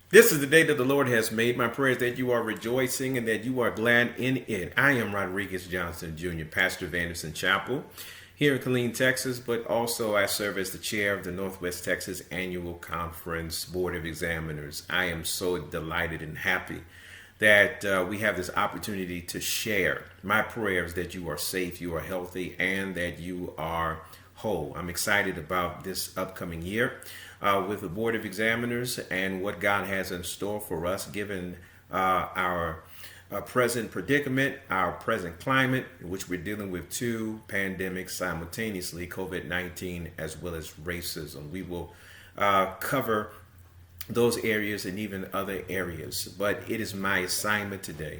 This is the day that the Lord has made. My prayer is that you are rejoicing and that you are glad in it. I am Rodriguez Johnson Jr., pastor of Anderson Chapel here in Killeen, Texas, but also I serve as the chair of the Northwest Texas Annual Conference Board of Examiners. I am so delighted and happy that we have this opportunity to share. My prayer is that you are safe, you are healthy, and that you are whole. I'm excited about this upcoming year with the Board of Examiners and what God has in store for us, given our present predicament, our present climate, in which we're dealing with two pandemics simultaneously, COVID-19 as well as racism. We will cover those areas and even other areas. But it is my assignment today,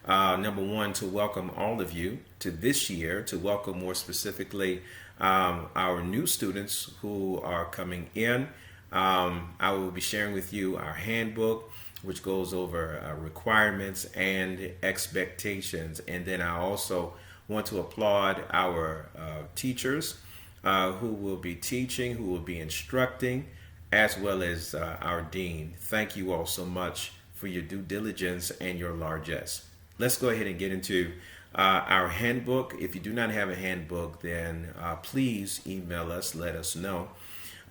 number one, to welcome all of you to this year, to welcome more specifically our new students who are coming in. I will be sharing with you our handbook, which goes over requirements and expectations. And then I also want to applaud our teachers who will be teaching, who will be instructing, as well as our dean. Thank you all so much for your due diligence and your largesse. Let's go ahead and get into our handbook. If you do not have a handbook, then please email us, let us know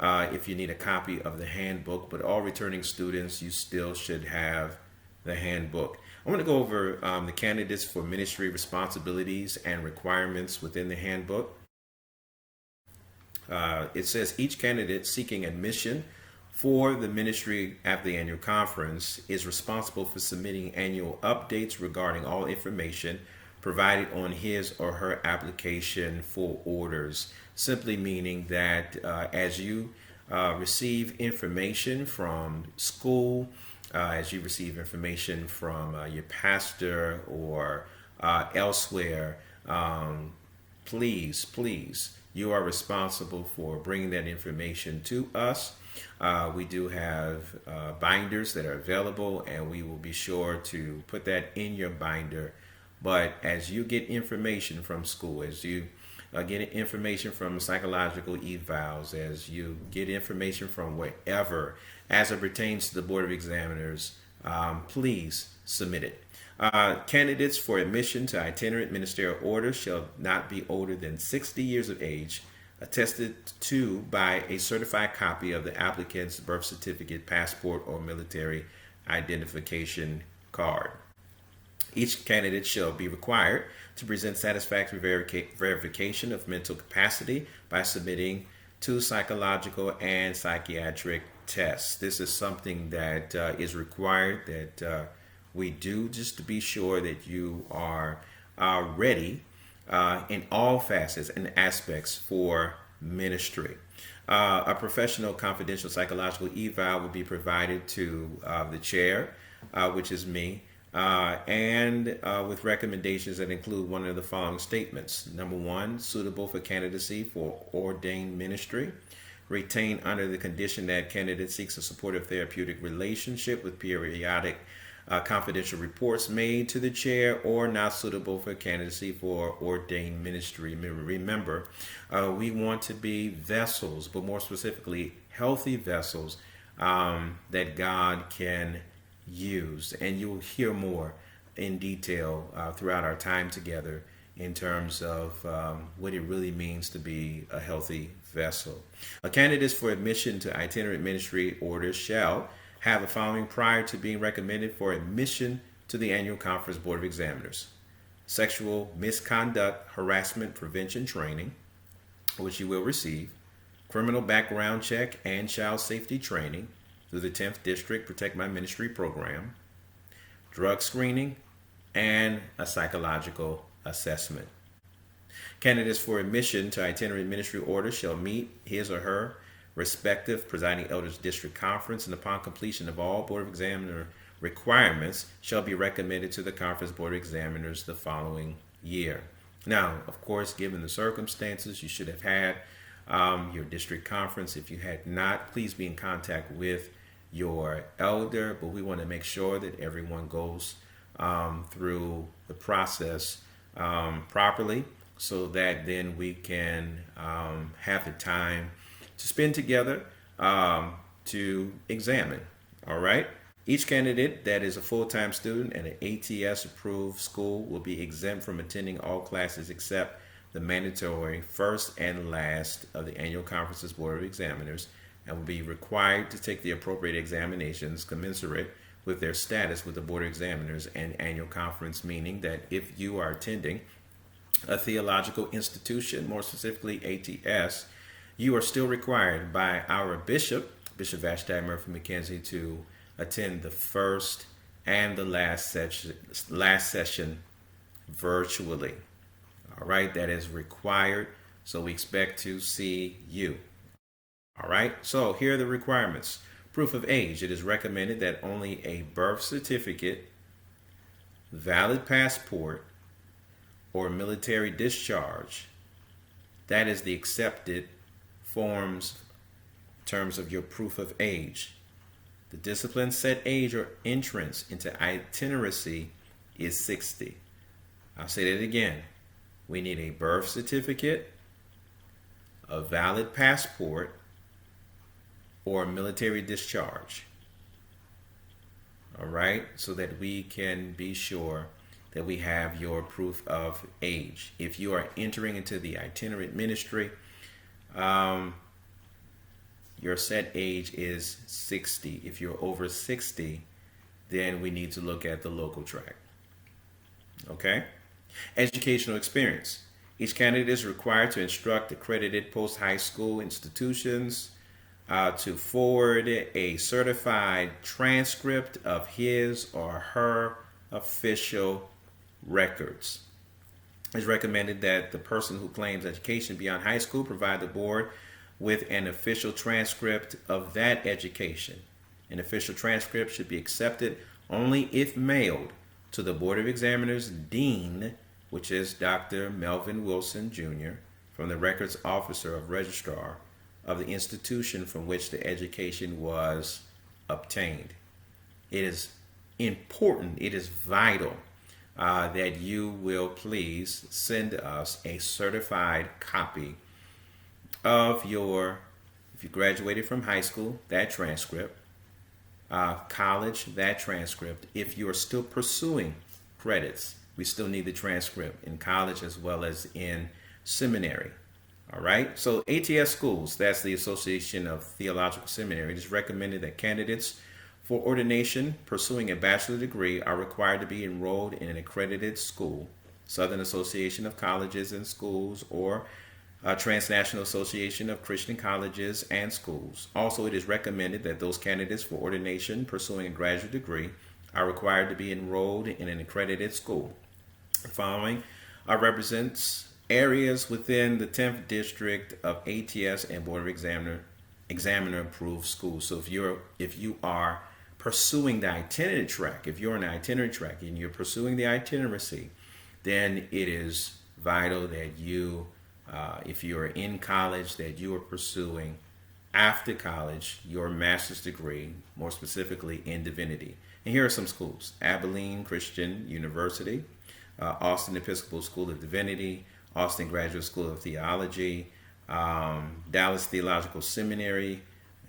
if you need a copy of the handbook. But all returning students, you still should have the handbook. I want to go over the candidates for ministry responsibilities and requirements within the handbook. It says each candidate seeking admission for the ministry at the annual conference is responsible for submitting annual updates regarding all information provided on his or her application for orders, simply meaning that as you receive information from school, as you receive information from your pastor or elsewhere, please, you are responsible for bringing that information to us. We do have binders that are available, and we will be sure to put that in your binder. But as you get information from school, as you get information from psychological evals, as you get information from wherever, as it pertains to the Board of Examiners, please submit it. Candidates for admission to itinerant ministerial orders shall not be older than 60 years of age, attested to by a certified copy of the applicant's birth certificate, passport, or military identification card. Each candidate shall be required to present satisfactory verification of mental capacity by submitting 2 psychological and psychiatric tests. This is something that is required that we do, just to be sure that you are ready in all facets and aspects for ministry. A professional confidential psychological eval will be provided to the chair, which is me, and with recommendations that include one of the following statements. Number 1, suitable for candidacy for ordained ministry. Retained under the condition that candidate seeks a supportive therapeutic relationship with periodic confidential reports made to the chair, or not suitable for candidacy for ordained ministry. Remember, we want to be vessels, but more specifically, healthy vessels that God can use. And you'll hear more in detail throughout our time together in terms of what it really means to be a healthy vessel. Candidates for admission to itinerant ministry orders shall have the following prior to being recommended for admission to the annual conference Board of Examiners: sexual misconduct harassment prevention training, which you will receive; criminal background check and child safety training through the 10th District Protect My Ministry program; drug screening; and a psychological assessment. Candidates for admission to itinerant ministry orders shall meet his or her respective presiding elders district conference, and upon completion of all Board of Examiner requirements shall be recommended to the Conference Board of Examiners the following year. Now, of course, given the circumstances, you should have had your district conference. If you had not, please be in contact with your elder, but we want to make sure that everyone goes through the process properly, so that then we can have the time to spend together to examine. All right. Each candidate that is a full-time student at an ATS-approved school will be exempt from attending all classes except the mandatory first and last of the annual conference's Board of Examiners, and will be required to take the appropriate examinations commensurate with their status with the Board of Examiners and annual conference, meaning that if you are attending a theological institution, more specifically ATS, you are still required by our Bishop Vashti Murphy McKenzie, to attend the first and the last session virtually. All right, that is required. So we expect to see you. All right, so here are the requirements. Proof of age. It is recommended that only a birth certificate, valid passport, or military discharge, that is the accepted forms in terms of your proof of age. The discipline set age or entrance into itineracy is 60. I'll say that again. We need a birth certificate, a valid passport, or military discharge. All right, so that we can be sure that we have your proof of age. If you are entering into the itinerant ministry, your set age is 60. If you're over 60, then we need to look at the local track. Okay? Educational experience. Each candidate is required to instruct accredited post-high school institutions to forward a certified transcript of his or her official records. It's recommended that the person who claims education beyond high school provide the board with an official transcript of that education. An official transcript should be accepted only if mailed to the Board of Examiners Dean, which is Dr. Melvin Wilson, Jr., from the Records Officer of Registrar of the institution from which the education was obtained. It is important, it is vital that you will please send us a certified copy of your, if you graduated from high school, that transcript, college, that transcript. If you are still pursuing credits, we still need the transcript in college as well as in seminary. All right, so ATS schools, that's the Association of Theological Seminary, it is recommended that candidates for ordination pursuing a bachelor's degree are required to be enrolled in an accredited school, Southern Association of Colleges and Schools, or Transnational Association of Christian Colleges and Schools. Also, it is recommended that those candidates for ordination pursuing a graduate degree are required to be enrolled in an accredited school. The following represents areas within the 10th district of ATS and Board of Examiner approved schools. So if you are pursuing the itinerant track, if you're on the itinerant track and you're pursuing the itineracy, then it is vital that you, if you're in college, that you are pursuing after college your master's degree, more specifically in divinity. And here are some schools: Abilene Christian University, Austin Episcopal School of Divinity, Austin Graduate School of Theology, Dallas Theological Seminary,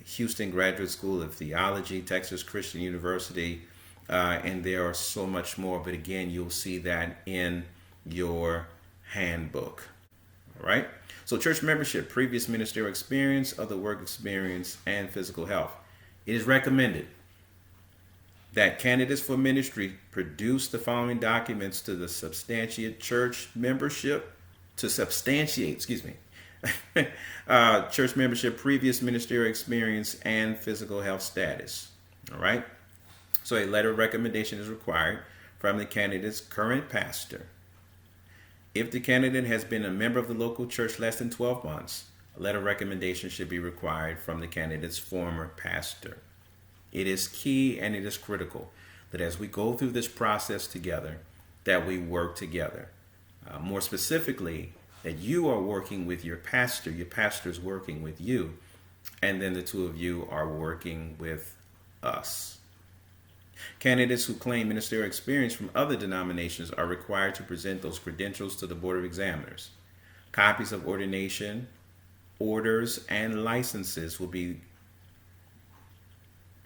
Houston Graduate School of Theology, Texas Christian University, and there are so much more. But again, you'll see that in your handbook. All right. So church membership, previous ministerial experience, other work experience, and physical health. It is recommended that candidates for ministry produce the following documents to substantiate church membership, church membership, previous ministerial experience, and physical health status. All right. So a letter of recommendation is required from the candidate's current pastor. If the candidate has been a member of the local church less than 12 months, a letter of recommendation should be required from the candidate's former pastor. It is key and it is critical that as we go through this process together, that we work together. More specifically, that you are working with your pastor is working with you, and then the two of you are working with us. Candidates who claim ministerial experience from other denominations are required to present those credentials to the Board of Examiners. Copies of ordination, orders, and licenses will be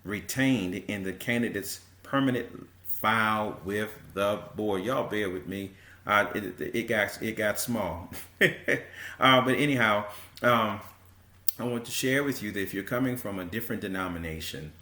retained in the candidate's permanent file with the board. Y'all bear with me. It got small. But anyhow, I want to share with you that if you're coming from a different denomination,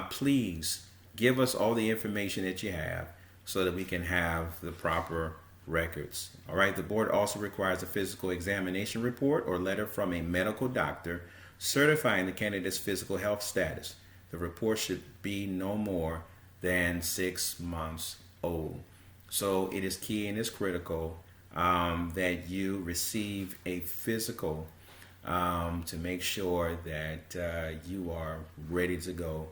please give us all the information that you have so that we can have the proper records. All right. The board also requires a physical examination report or letter from a medical doctor certifying the candidate's physical health status. The report should be no more than 6 months old. So it is key and it's critical that you receive a physical to make sure that you are ready to go.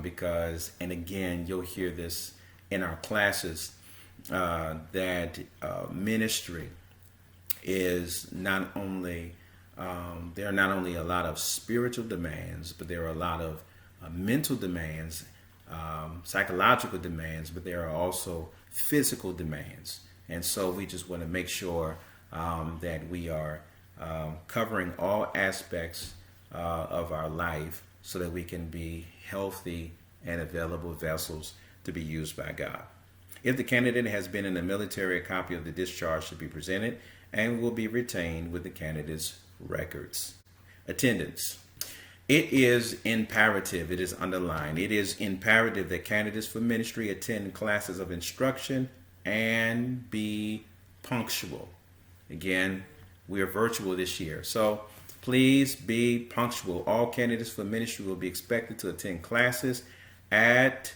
Because, and again, you'll hear this in our classes, that ministry is not only, there are not only a lot of spiritual demands, but there are a lot of mental demands, psychological demands, but there are also physical demands. And so we just want to make sure that we are covering all aspects of our life so that we can be healthy and available vessels to be used by God. If the candidate has been in the military, a copy of the discharge should be presented and will be retained with the candidate's records. Attendance. It is imperative, it is underlined, it is imperative that candidates for ministry attend classes of instruction and be punctual. Again, we are virtual this year, so please be punctual. All candidates for ministry will be expected to attend classes at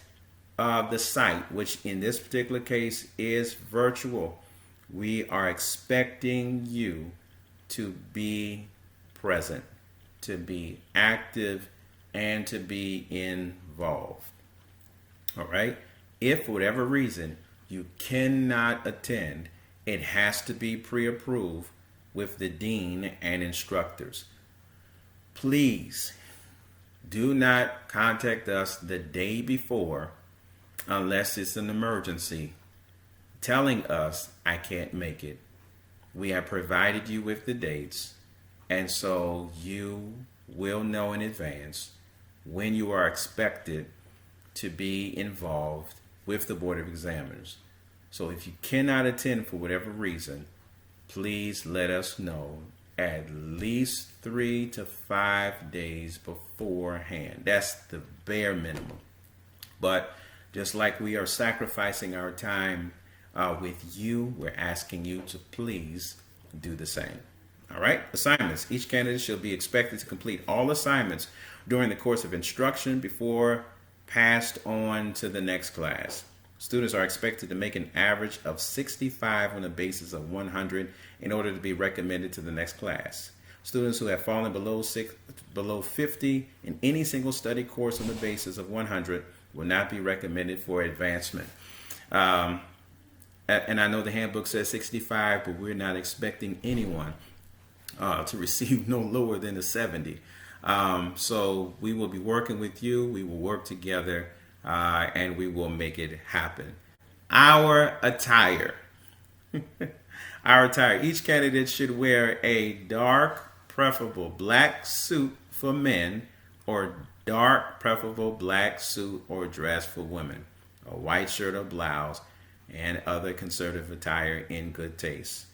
the site, which in this particular case is virtual. We are expecting you to be present, to be active, and to be involved. All right? If for whatever reason you cannot attend, it has to be pre-approved with the dean and instructors. Please do not contact us the day before unless it's an emergency telling us I can't make it. We have provided you with the dates, and so you will know in advance when you are expected to be involved with the Board of Examiners. So if you cannot attend for whatever reason, please let us know at least 3 to 5 days beforehand. That's the bare minimum. But just like we are sacrificing our time with you, we're asking you to please do the same. All right, assignments. Each candidate shall be expected to complete all assignments during the course of instruction before passed on to the next class. Students are expected to make an average of 65 on the basis of 100 in order to be recommended to the next class. Students who have fallen below 50 in any single study course on the basis of 100 will not be recommended for advancement. And I know the handbook says 65, but we're not expecting anyone to receive no lower than a 70. So we will be working with you. We will work together, and we will make it happen. Our attire. Our attire. Each candidate should wear a dark, preferable black suit for men or dark, preferable black suit or dress for women, a white shirt or blouse, and other conservative attire in good taste.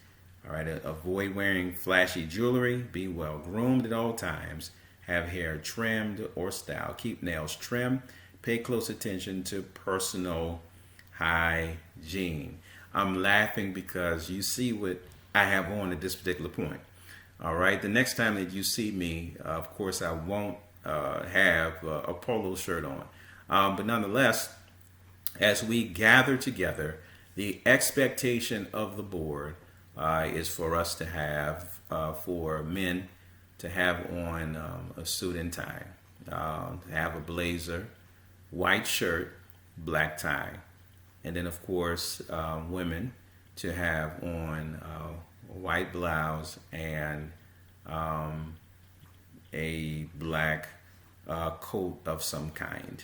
All right, avoid wearing flashy jewelry. Be well groomed at all times. Have hair trimmed or styled. Keep nails trimmed. Pay close attention to personal hygiene. I'm laughing because you see what I have on at this particular point. All right, the next time that you see me, of course, I won't have a polo shirt on. But nonetheless, as we gather together, the expectation of the board is for us to have, for men, to have on a suit and tie, to have a blazer, white shirt, black tie, and then of course women to have on a white blouse and a black coat of some kind.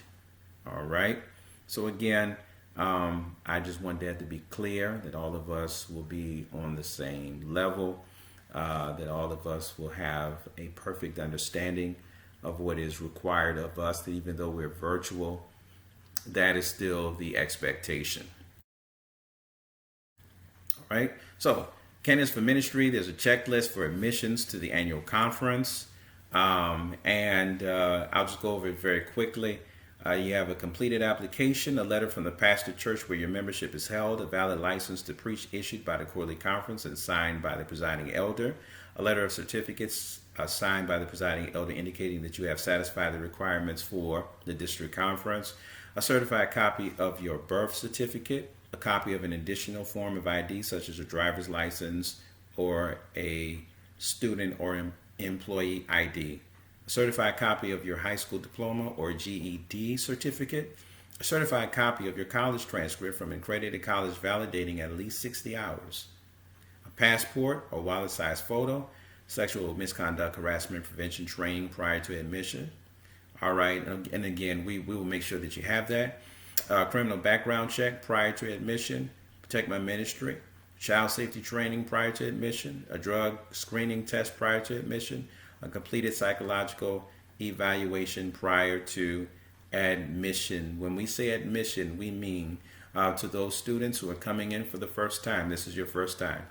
All right. So again, I just want that to be clear, that all of us will be on the same level, that all of us will have a perfect understanding of what is required of us, that even though we're virtual, that is still the expectation. All right. So, candidates for ministry, there's a checklist for admissions to the annual conference. And I'll just go over it very quickly. You have a completed application, a letter from the pastor church where your membership is held, a valid license to preach issued by the quarterly conference and signed by the presiding elder, a letter of certificates signed by the presiding elder indicating that you have satisfied the requirements for the district conference, a certified copy of your birth certificate, a copy of an additional form of ID such as a driver's license or a student or employee ID, a certified copy of your high school diploma or GED certificate, a certified copy of your college transcript from accredited college validating at least 60 hours, a passport or wallet-sized photo, sexual misconduct, harassment, prevention training prior to admission. All right, and again, we will make sure that you have that. Criminal background check prior to admission, protect my ministry, child safety training prior to admission, a drug screening test prior to admission, a completed psychological evaluation prior to admission. When we say admission, we mean to those students who are coming in for the first time. This is your first time.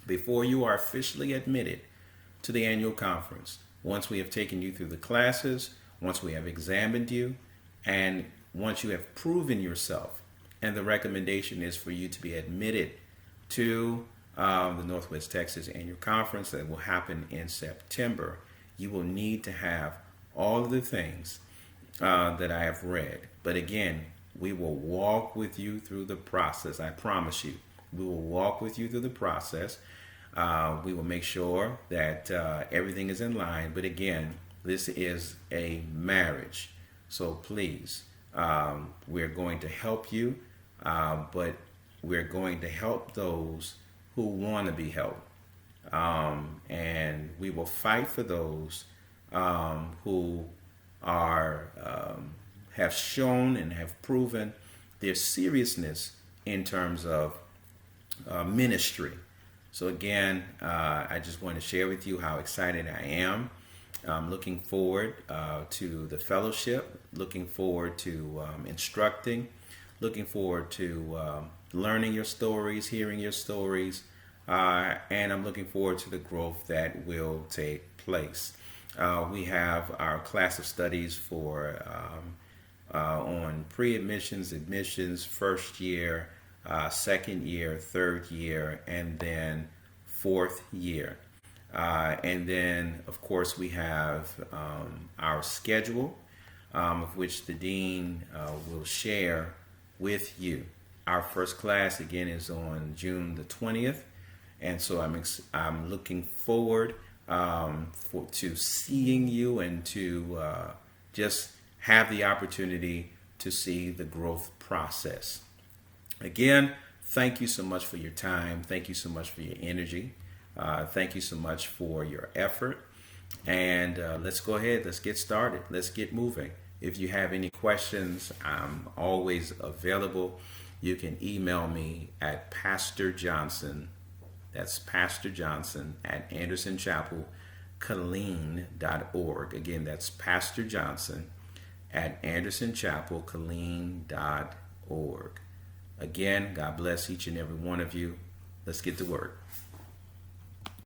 Before you are officially admitted to the annual conference, once we have taken you through the classes, once we have examined you, and once you have proven yourself, and the recommendation is for you to be admitted to the Northwest Texas Annual Conference that will happen in September, you will need to have all of the things that I have read. But again, we will walk with you through the process. I promise you, we will walk with you through the process. We will make sure that everything is in line. But again, this is a marriage. So please, we're going to help you, but we're going to help those who want to be helped. And we will fight for those who are have shown and have proven their seriousness in terms of ministry. So again, I just want to share with you how excited I am. I'm looking forward to the fellowship, looking forward to instructing, looking forward to learning your stories, hearing your stories, and I'm looking forward to the growth that will take place. We have our class of studies for on pre-admissions, admissions, first year, second year, third year, and then fourth year. And then, of course, we have our schedule, of which the dean will share with you. Our first class, again, is on June the 20th. And so I'm looking forward to seeing you and to just have the opportunity to see the growth process. Again, thank you so much for your time. Thank you so much for your energy. Thank you so much for your effort. And let's go ahead. Let's get started. Let's get moving. If you have any questions, I'm always available. You can email me at Pastor Johnson. That's Pastor Johnson at AndersonChapelKilleen.org. Again, that's Pastor Johnson at AndersonChapelKilleen.org. Again, God bless each and every one of you. Let's get to work.